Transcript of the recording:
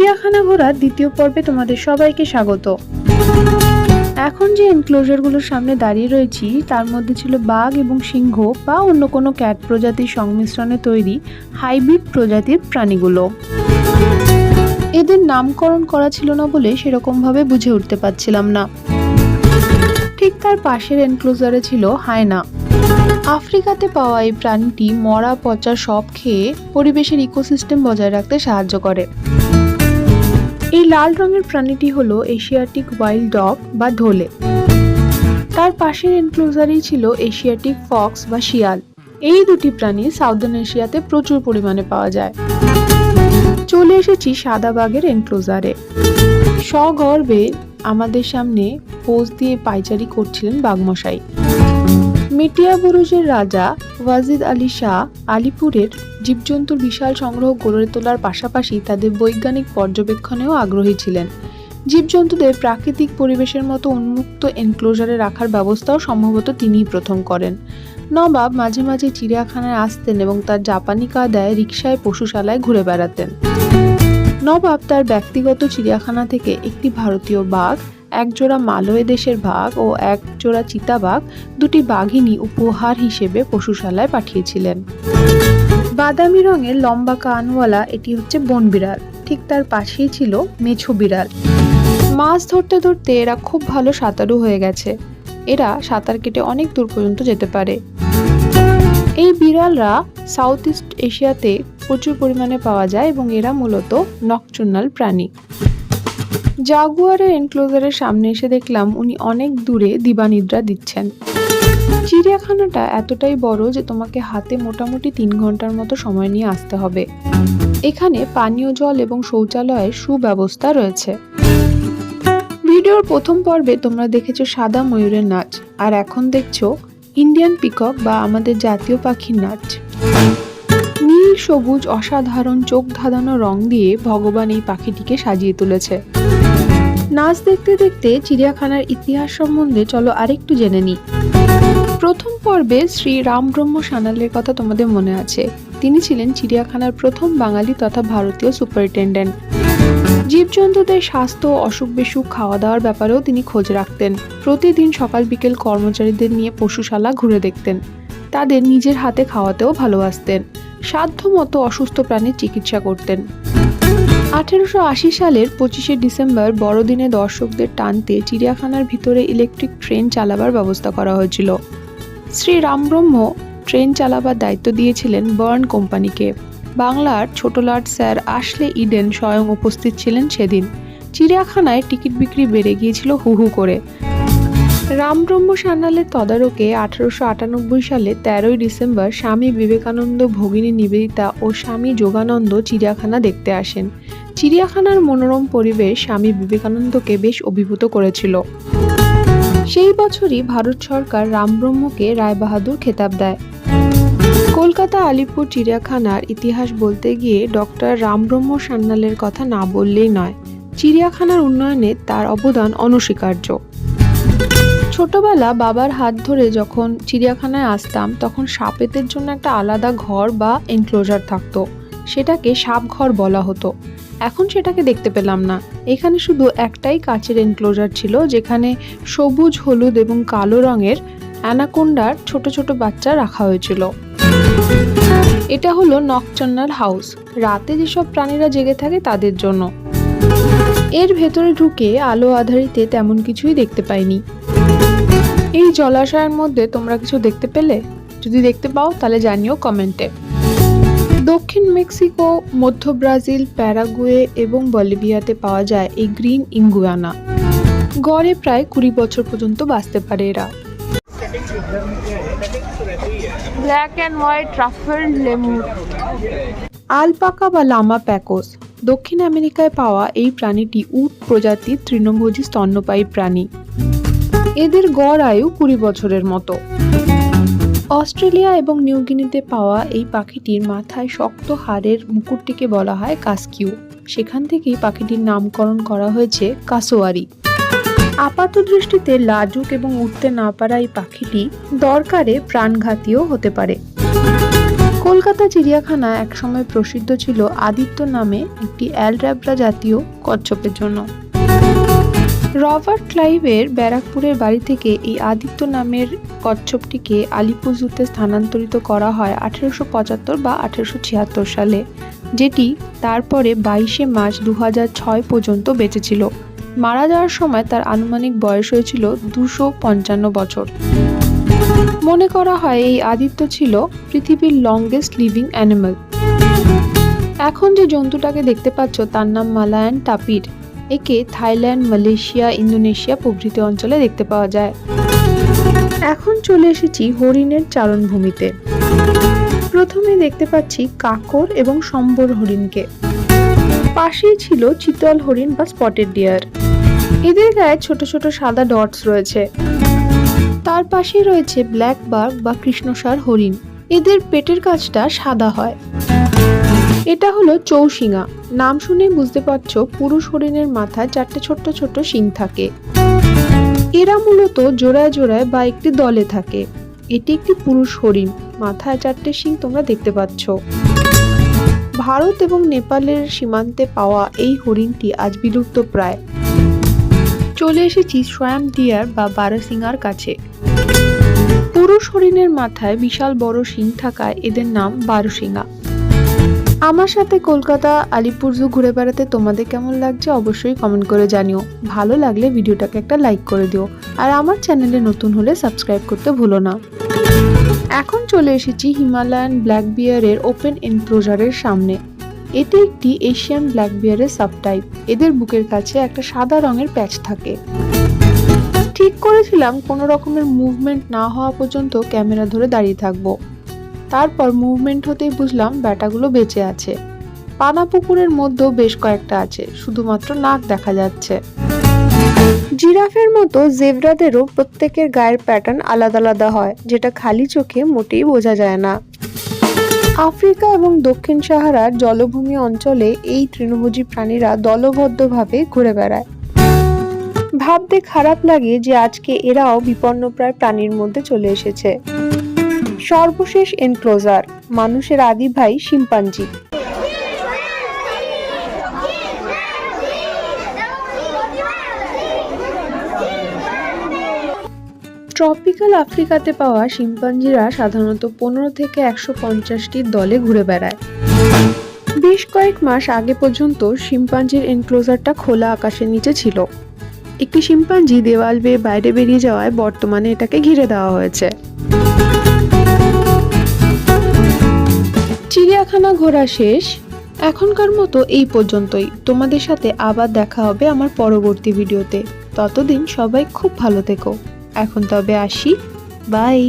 চিড়িয়াখানা ঘোরার দ্বিতীয় পর্বে তোমাদের সবাইকে স্বাগত। এখন যে এনক্লোজারগুলোর সামনে দাঁড়িয়ে রয়েছি তার মধ্যে ছিল বাঘ এবং সিংহ বা অন্য কোনো ক্যাট প্রজাতির সংমিশ্রণে তৈরি হাইব্রিড প্রজাতির প্রাণীগুলো। এদের নামকরণ করা ছিল না বলে সেরকমভাবে বুঝে উঠতে পারছিলাম না। ঠিক তার পাশের এনক্লোজারে ছিল হায়না। আফ্রিকাতে পাওয়া এই প্রাণীটি মরা পচা সব খেয়ে পরিবেশের ইকোসিস্টেম বজায় রাখতে সাহায্য করে। এই লাল রঙের প্রাণীটি হলো এশিয়াটিক ওয়াইল্ড ডগ বা ঢোলে। তার পাশের এনক্লোজারেই ছিল এশিয়াটিক ফক্স বা শিয়াল। এই দুটি প্রাণী সাউদার্ন এশিয়াতে প্রচুর পরিমাণে পাওয়া যায়। চলে এসেছি সাদা বাঘের এনক্লোজারে। সগর্বে আমাদের সামনে পোজ দিয়ে পায়চারি করছিলেন বাঘমশাই। মেটিয়া বুরুজের রাজা ওয়াজিদ আলী শাহ আলিপুরের জীবজন্তুর বিশাল সংগ্রহ গড়ে তোলার পাশাপাশি তাদের বৈজ্ঞানিক পর্যবেক্ষণেও আগ্রহী ছিলেন। জীবজন্তুদের প্রাকৃতিক পরিবেশের মতো উন্মুক্ত এনক্লোজারে রাখার ব্যবস্থাও সম্ভবত তিনিই প্রথম করেন। নবাব মাঝে মাঝে চিড়িয়াখানায় আসতেন এবং তার জাপানি কায়দায় রিকশায় পশুশালায় ঘুরে বেড়াতেন। নবাব তার ব্যক্তিগত চিড়িয়াখানা থেকে একটি ভারতীয় বাঘ, একজোড়া মালয় দেশের বাঘ ও একজোড়া চিতাবাঘ, দুটি বাঘিনী উপহার হিসেবে পশুশালায় পাঠিয়েছিলেন। বাদামি রঙের লম্বা কানওয়ালা এটি হচ্ছে বন বিড়াল। ঠিক তার পাশেই ছিল মেছো বিড়াল। মাছ ধরতে ধরতে এরা খুব ভালো সাঁতারু হয়ে গেছে। এরা সাঁতার কেটে অনেক দূর পর্যন্ত যেতে পারে। এই বিড়ালরা সাউথ ইস্ট এশিয়াতে প্রচুর পরিমাণে পাওয়া যায় এবং এরা মূলত নকটুর্নাল প্রাণী। জাগুয়ারের এনক্লোজারের সামনে এসে দেখলাম উনি অনেক দূরে দিবানিদ্রা দিচ্ছেন। চিড়িয়াখানাটা এতটাই বড় যে তোমাকে হাতে মোটামুটি 3 ঘন্টার মতো সময় নিয়ে আসতে হবে। এখানে পানীয় জল এবং শৌচালয়ের সুব্যবস্থা রয়েছে। ভিডিওর প্রথম পর্বে তোমরা দেখেছো সাদা ময়ূরের নাচ, আর এখন দেখছো ইন্ডিয়ান পিকক বা আমাদের জাতীয় পাখির নাচ। নীল সবুজ অসাধারণ চোখ ধাঁধানো রং দিয়ে ভগবান এই পাখিটিকে সাজিয়ে তুলেছে। নাচ দেখতে দেখতে চিড়িয়াখানার ইতিহাস সম্বন্ধে চলো আরেকটু জেনে নিই। প্রথম পর্বে শ্রী রামব্রহ্ম সান্যালের কথা তোমাদের মনে আছে। তিনি ছিলেন চিড়িয়াখানার প্রথম বাঙালি তথা ভারতীয় সুপারিনটেন্ডেন্ট। জীবজন্তুদের স্বাস্থ্য, অসুখ বিসুখ, খাওয়া দাওয়ার ব্যাপারেও তিনি খোঁজ রাখতেন। প্রতিদিন সকাল বিকেল কর্মচারীদের নিয়ে পশুশালা ঘুরে দেখতেন। তাদের নিজের হাতে খাওয়াতেও ভালোবাসতেন। সাধ্যমতো অসুস্থ প্রাণীর চিকিৎসা করতেন। 1880 সালের 25শে ডিসেম্বর বড়দিনে দর্শকদের টানতে চিড়িয়াখানার ভিতরে ইলেকট্রিক ট্রেন চালাবার ব্যবস্থা করা হয়েছিল। শ্রী রামব্রহ্ম ট্রেন চালাবার দায়িত্ব দিয়েছিলেন বার্ন কোম্পানিকে। বাংলার ছোট লাট স্যার আশলে ইডেন স্বয়ং উপস্থিত ছিলেন সেদিন। চিড়িয়াখানায় টিকিট বিক্রি বেড়ে গিয়েছিল হু হু করে। রামব্রহ্ম সান্যালের তদারকে 1898 সালে 13ই ডিসেম্বর স্বামী বিবেকানন্দ, ভগিনী নিবেদিতা ও স্বামী যোগানন্দ চিড়িয়াখানা দেখতে আসেন। চিড়িয়াখানার মনোরম পরিবেশ স্বামী বিবেকানন্দকে বেশ অভিভূত করেছিল। সেই বছরই ভারত সরকার রামব্রহ্মকে রায়বাহাদুর খেতাব দেয়। কলকাতা আলিপুর চিড়িয়াখানার ইতিহাস বলতে গিয়ে ডক্টর রামব্রহ্ম সান্যালের কথা না বললেই নয়। চিড়িয়াখানার উন্নয়নে তার অবদান অনস্বীকার্য। ছোটবেলা বাবার হাত ধরে যখন চিড়িয়াখানায় আসতাম তখন সাপেদের জন্য একটা আলাদা ঘর বা এনক্লোজার থাকতো। সেটাকে সাপ ঘর বলা হতো। এখন সেটাকে দেখতে পেলাম না। এখানে শুধু একটাই কাচের এনক্লোজার ছিল, যেখানে সবুজ, হলুদ এবং কালো রঙের অ্যানাকোন্ডার ছোট ছোট বাচ্চা রাখা হয়েছিল। এটা হলো নকটার্নাল হাউস। রাতে যেসব প্রাণীরা জেগে থাকে তাদের জন্য। এর ভেতরে ঢুকে আলো আঁধারিতে তেমন কিছুই দেখতে পাইনি। এই জলাশয়ের মধ্যে তোমরা কিছু দেখতে পেলে? যদি দেখতে পাও তাহলে জানিও কমেন্টে। দক্ষিণ মেক্সিকো, মধ্য ব্রাজিল, প্যারাগুয়ে এবং বলিভিয়াতে পাওয়া যায় এই গ্রিন ইঙ্গুয়ানা। গড়ে প্রায় 20 বছর পর্যন্ত বাঁচতে পারে এরা। Black and white ruffled lemur. Alpaca বা লামা প্যাকোস। দক্ষিণ আমেরিকায় পাওয়া এই প্রাণীটি উট প্রজাতির তৃণভোজী স্তন্যপায়ী প্রাণী। এদের গড় আয়ু 20 বছরের মতো। অস্ট্রেলিয়া এবং নিউগিনিতে পাওয়া এই পাখিটির মাথায় শক্ত হাড়ের মুকুটটিকে বলা হয় কাস্কিউ। সেখান থেকেই পাখিটির নামকরণ করা হয়েছে কাসোয়ারি। আপাত দৃষ্টিতে লাজুক এবং উঠতে না পারা এই পাখিটি দরকারে প্রাণঘাতীও হতে পারে। কলকাতা চিড়িয়াখানা একসময় প্রসিদ্ধ ছিল আদিত্য নামে একটি অ্যালড্রাবরা জাতীয় কচ্ছপের জন্য। রবার্ট ক্লাইভের ব্যারাকপুরের বাড়ি থেকে এই আদিত্য নামের কচ্ছপটিকে আলিপুরজুতে স্থানান্তরিত করা হয় 1875 বা 1876 সালে, যেটি তারপরে 22শে মার্চ 2006 পর্যন্ত বেঁচে ছিল। মারা যাওয়ার সময় তার আনুমানিক বয়স হয়েছিল 255 বছর। মনে করা হয় এই আদিত্য ছিল পৃথিবীর লংগেস্ট লিভিং অ্যানিমাল। এখন যে জন্তুটাকে দেখতে পাচ্ছ তার নাম মালায়ান টাপির। একে থাইল্যান্ড, মালয়েশিয়া, ইন্দোনেশিয়া প্রভৃতি অঞ্চলে দেখতে পাওয়া যায়। এখন চলে এসেছি হরিণের চারণভূমিতে। প্রথমে দেখতে পাচ্ছি কাকর এবং সম্বর হরিণকে। পাশেই ছিল চিতল হরিণ বা স্পটেড ডিয়ার। এদের গায়ে ছোট ছোট সাদা ডটস রয়েছে। তার পাশেই রয়েছে ব্ল্যাক বার্ক বা কৃষ্ণসার হরিণ। এদের পেটের কাছটা সাদা হয়। এটা হলো চৌশিঙা। নাম শুনেই বুঝতে পারছো পুরুষ হরিণের মাথায় 4টে ছোট্ট ছোট্ট শিং থাকে। এরা মূলত জোড়ায় জোড়ায় বা একটি দলে থাকে। এটি একটি পুরুষ হরিণ, মাথায় 4টে শিং তোমরা দেখতে পাচ্ছ। ভারত এবং নেপালের সীমান্তে পাওয়া এই হরিণটি আজ বিলুপ্ত প্রায়। চলে এসেছি সোয়াম ডিয়ার বা বারোসিঙার কাছে। পুরুষ হরিণের মাথায় বিশাল বড় শিং থাকায় এদের নাম বারোসিঙা। আমার সাথে কলকাতা আলিপুর জু ঘুরে বেড়াতে তোমাদের কেমন লাগছে অবশ্যই কমেন্ট করে জানিও। ভালো লাগলে ভিডিওটাকে একটা লাইক করে দিও, আর আমার চ্যানেলে নতুন হলে সাবস্ক্রাইব করতে ভুলো না। এখন চলে এসেছি হিমালয়ান ব্ল্যাক বিয়ারের ওপেন এনক্লোজারের সামনে। এটি একটি এশিয়ান ব্ল্যাক বিয়ারের সাবটাইপ। এদের বুকের কাছে একটা সাদা রঙের প্যাচ থাকে। ঠিক করেছিলাম কোনো রকমের মুভমেন্ট না হওয়া পর্যন্ত ক্যামেরা ধরে দাঁড়িয়ে থাকবো। তারপর মুভমেন্ট হতেই বুঝলাম ব্যাটাগুলো বেঁচে আছে। পানা পুকুরের মধ্যেও বেশ কয়েকটা আছে, শুধুমাত্র নাক দেখা যাচ্ছে। জিরাফের মতো জেব্রাদেরও প্রত্যেকের গায়ের প্যাটার্ন আলাদা আলাদা হয়, যেটা খালি চোখে মোটেই বোঝা যায় না। আফ্রিকা এবং দক্ষিণ সাহারার জলভূমি অঞ্চলে এই তৃণভোজী প্রাণীরা দলবদ্ধভাবে ঘুরে বেড়ায়। ভাবতে খারাপ লাগে যে আজকে এরাও বিপন্নপ্রায় প্রাণীর মধ্যে চলে এসেছে। সর্বশেষ এনক্লোজার, মানুষের আদি ভাই শিম্পাঞ্জি। ট্রপিক্যাল আফ্রিকাতে পাওয়া শিম্পাঞ্জিরা সাধারণত 15 থেকে 150টি দলে ঘুরে বেড়ায়। বেশ কয়েক মাস আগে পর্যন্ত শিম্পাঞ্জির এনক্লোজারটা খোলা আকাশের নিচে ছিল। একটি শিম্পাঞ্জি দেওয়াল বেয়ে বাইরে বেরিয়ে যাওয়ায় বর্তমানে এটাকে ঘিরে দেওয়া হয়েছে। চিড়িয়াখানা ঘোরা শেষ। এখনকার মতো এই পর্যন্তই। তোমাদের সাথে আবার দেখা হবে আমার পরবর্তী ভিডিওতে। ততদিন সবাই খুব ভালো থেকো। এখন তবে আসি, বাই।